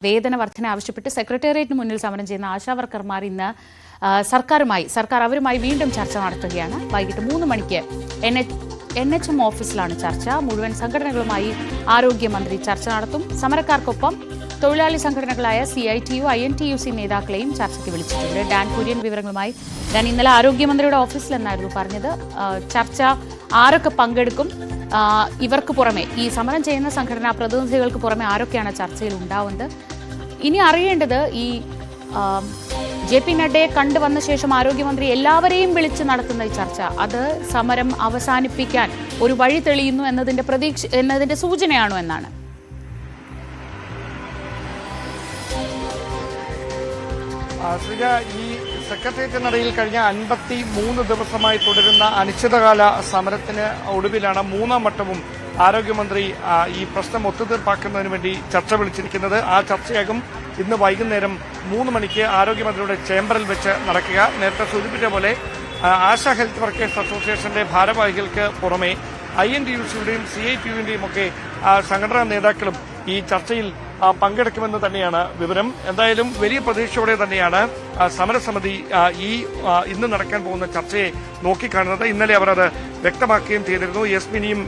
വേതന വർധന ആവശ്യപ്പെട്ട് സെക്രട്ടേറിയറ്റിന് മുന്നിൽ സമരം ചെയ്യുന്ന ആശാവർക്കർമാർ ഇന്ന് സർക്കാർ അവരുമായി വീണ്ടും ചർച്ച നടത്തുകയാണ്. വൈകിട്ട് 3 മണിക്ക് NHM ഓഫീസിലാണ് ചർച്ച. മുഴുവൻ സംഘടനകളുമായി ആരോഗ്യമന്ത്രി ചർച്ച നടത്തും. സമരക്കാർക്കൊപ്പം തൊഴിലാളി സംഘടനകളായ CITU, INTUC നേതാക്കളെയും ചർച്ചയ്ക്ക് വിളിച്ചിട്ടുണ്ട്. ഡാൻ കുര്യൻ വിവരങ്ങളുമായി. ഞാൻ ഇന്നലെ ആരോഗ്യമന്ത്രിയുടെ ഓഫീസിലെന്നായിരുന്നു പറഞ്ഞത്. ചർച്ച ആരൊക്കെ പങ്കെടുക്കും, ഇവർക്ക് പുറമെ ഈ സമരം ചെയ്യുന്ന സംഘടനാ പ്രതിനിധികൾക്ക് പുറമെ ആരൊക്കെയാണ് ചർച്ചയിൽ ഉണ്ടാവുന്നത്. ഇനി അറിയേണ്ടത് ഈ JP നഡ്ഡയെ കണ്ടുവന്ന ശേഷം ആരോഗ്യമന്ത്രി എല്ലാവരെയും വിളിച്ച് നടത്തുന്ന ഈ ചർച്ച അത് സമരം അവസാനിപ്പിക്കാൻ ഒരു വഴി തെളിയുന്നു എന്നതിന്റെ സൂചനയാണോ എന്നാണ്. ശ്രീജ, ഈ സെക്രട്ടേറിയറ്റിനടയിൽ കഴിഞ്ഞ 53 ദിവസമായി തുടരുന്ന അനിശ്ചിതകാല സമരത്തിന് ഒടുവിലാണ് 3ാം വട്ടവും ആരോഗ്യമന്ത്രി ഈ പ്രശ്നം ഒത്തുതീർപ്പാക്കുന്നതിന് വേണ്ടി ചർച്ച വിളിച്ചിരിക്കുന്നത്. ആ ചർച്ചയാകും ഇന്ന് വൈകുന്നേരം 3 മണിക്ക് ആരോഗ്യമന്ത്രിയുടെ ചേംബറിൽ വെച്ച് നടക്കുക. നേരത്തെ സൂചിപ്പിച്ച പോലെ ആശാ ഹെൽത്ത് വർക്കേഴ്സ് അസോസിയേഷന്റെ ഭാരവാഹികൾക്ക് പുറമെ INTUCയുടെയും CITUവിന്റെയും ഒക്കെ സംഘടനാ നേതാക്കളും ഈ ചർച്ചയിൽ പങ്കെടുക്കുമെന്ന് തന്നെയാണ് വിവരം. എന്തായാലും വലിയ പ്രതീക്ഷയോടെ തന്നെയാണ് സമരസമിതി ഇന്ന് നടക്കാൻ പോകുന്ന ചർച്ചയെ നോക്കിക്കാണുന്നത്. ഇന്നലെ അവർ അത് വ്യക്തമാക്കുകയും ചെയ്തിരുന്നു. യസ്മിനിയും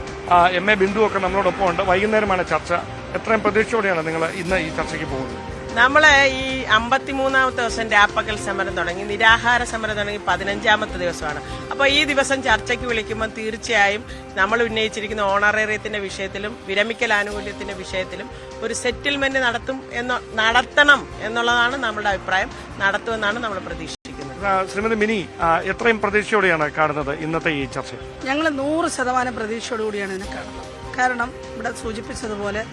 MA ബിന്ദുവും ഒക്കെ നമ്മളോടൊപ്പം ഉണ്ട്. വൈകുന്നേരമാണ് ചർച്ച. എത്രയും പ്രതീക്ഷയോടെയാണ് നിങ്ങൾ ഇന്ന് ഈ ചർച്ചയ്ക്ക് പോകുന്നത്? നമ്മള് ഈ 53ാമത്തെ ദിവസം രാപ്പകൽ സമരം തുടങ്ങി, നിരാഹാര സമരം തുടങ്ങി 15ാമത്തെ ദിവസമാണ്. അപ്പോൾ ഈ ദിവസം ചർച്ചയ്ക്ക് വിളിക്കുമ്പോൾ തീർച്ചയായും നമ്മൾ ഉന്നയിച്ചിരിക്കുന്ന ഓണറേറിയത്തിന്റെ വിഷയത്തിലും വിരമിക്കൽ ആനുകൂല്യത്തിന്റെ വിഷയത്തിലും ഒരു സെറ്റിൽമെന്റ് നടത്തണം എന്നുള്ളതാണ് നമ്മുടെ അഭിപ്രായം. നടത്തുമെന്നാണ് നമ്മൾ പ്രതീക്ഷിക്കുന്നത്. ശ്രീമതി മിനി, എത്രയും പ്രതീക്ഷയോടെയാണ് കാണുന്നത് ഇന്നത്തെ ഈ ചർച്ച? ഞങ്ങൾ 100% പ്രതീക്ഷയോടുകൂടിയാണ് ഇതിനെ കാണുന്നത്. കാരണം ഇവിടെ സൂചിപ്പിച്ചതുപോലെ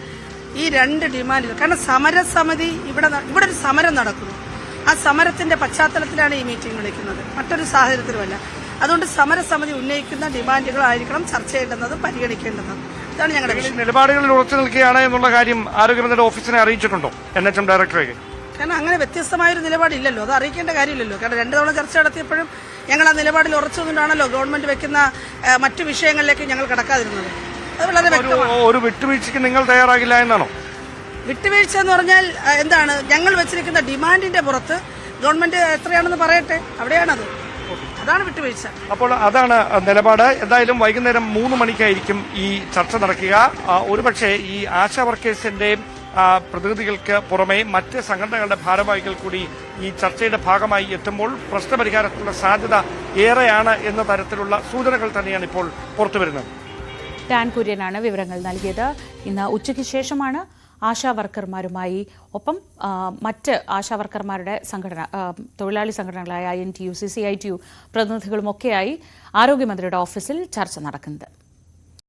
ഈ 2 ഡിമാൻഡുകൾ, കാരണം സമരസമിതി ഇവിടെ ഒരു സമരം നടക്കുന്നു. ആ സമരത്തിന്റെ പശ്ചാത്തലത്തിലാണ് ഈ മീറ്റിംഗ് വിളിക്കുന്നത്, മറ്റൊരു സാഹചര്യത്തിലുമല്ല. അതുകൊണ്ട് സമരസമിതി ഉന്നയിക്കുന്ന ഡിമാൻഡുകളായിരിക്കണം ചർച്ച ചെയ്യേണ്ടതും പരിഗണിക്കേണ്ടതും. ഇതാണ് ഞങ്ങളുടെ വിഷയം. നിലപാടുകളിൽ ഉറച്ചു നിൽക്കുകയാണ് എന്നുള്ള കാര്യം ആരോഗ്യമന്ത്രിയുടെ ഓഫീസിനെ അറിയിച്ചിട്ടുണ്ടോ NHM ഡയറക്ടറേക്ക്? കാരണം അങ്ങനെ വ്യത്യസ്തമായൊരു നിലപാടില്ലല്ലോ, അത് അറിയിക്കേണ്ട കാര്യമില്ലല്ലോ. കാരണം 2 തവണ ചർച്ച നടത്തിയപ്പോഴും ഞങ്ങൾ ആ നിലപാടിൽ ഉറച്ചുകൊണ്ടാണല്ലോ ഗവൺമെന്റ് വെക്കുന്ന മറ്റു വിഷയങ്ങളിലേക്ക് ഞങ്ങൾ കടക്കാതിരുന്നത്. ഒരു വിട്ടുവീഴ്ചയ്ക്ക് നിങ്ങൾ തയ്യാറാകില്ല എന്നാണോ? വിട്ടുവീഴ്ച എന്ന് പറഞ്ഞാൽ എന്താണ്? ഞങ്ങൾ വെച്ചിരിക്കുന്ന ഡിമാൻഡിന്റെ പുറത്ത് ഗവൺമെന്റ് എത്രയാണെന്ന് പറയട്ടെ, അവിടെയാണത്. അതാണ് വിട്ടുവീഴ്ച. അപ്പോൾ അതാണ് നിലപാട്. എന്തായാലും വൈകുന്നേരം 3 മണിക്കായിരിക്കും ഈ ചർച്ച നടക്കുക. ഒരുപക്ഷെ ഈ ആശാ വർക്കേഴ്സിന്റെ പ്രതിനിധികൾക്ക് പുറമെ മറ്റ് സംഘടനകളുടെ ഭാരവാഹികൾ കൂടി ഈ ചർച്ചയുടെ ഭാഗമായി എത്തുമ്പോൾ പ്രശ്നപരിഹാരത്തിനുള്ള സാധ്യത ഏറെയാണ് എന്ന തരത്തിലുള്ള സൂചനകൾ തന്നെയാണ് ഇപ്പോൾ പുറത്തുവരുന്നത്. ഡാൻ കുര്യനാണ് വിവരങ്ങൾ നൽകിയത്. ഇന്ന് ഉച്ചയ്ക്ക് ശേഷമാണ് ആശാ വർക്കർമാരുമായി ഒപ്പം മറ്റ് ആശാവർക്കർമാരുടെ തൊഴിലാളി സംഘടനകളായ INTUC, CITU പ്രതിനിധികളുമൊക്കെയായി ആരോഗ്യമന്ത്രിയുടെ ഓഫീസിൽ ചർച്ച നടക്കുന്നത്.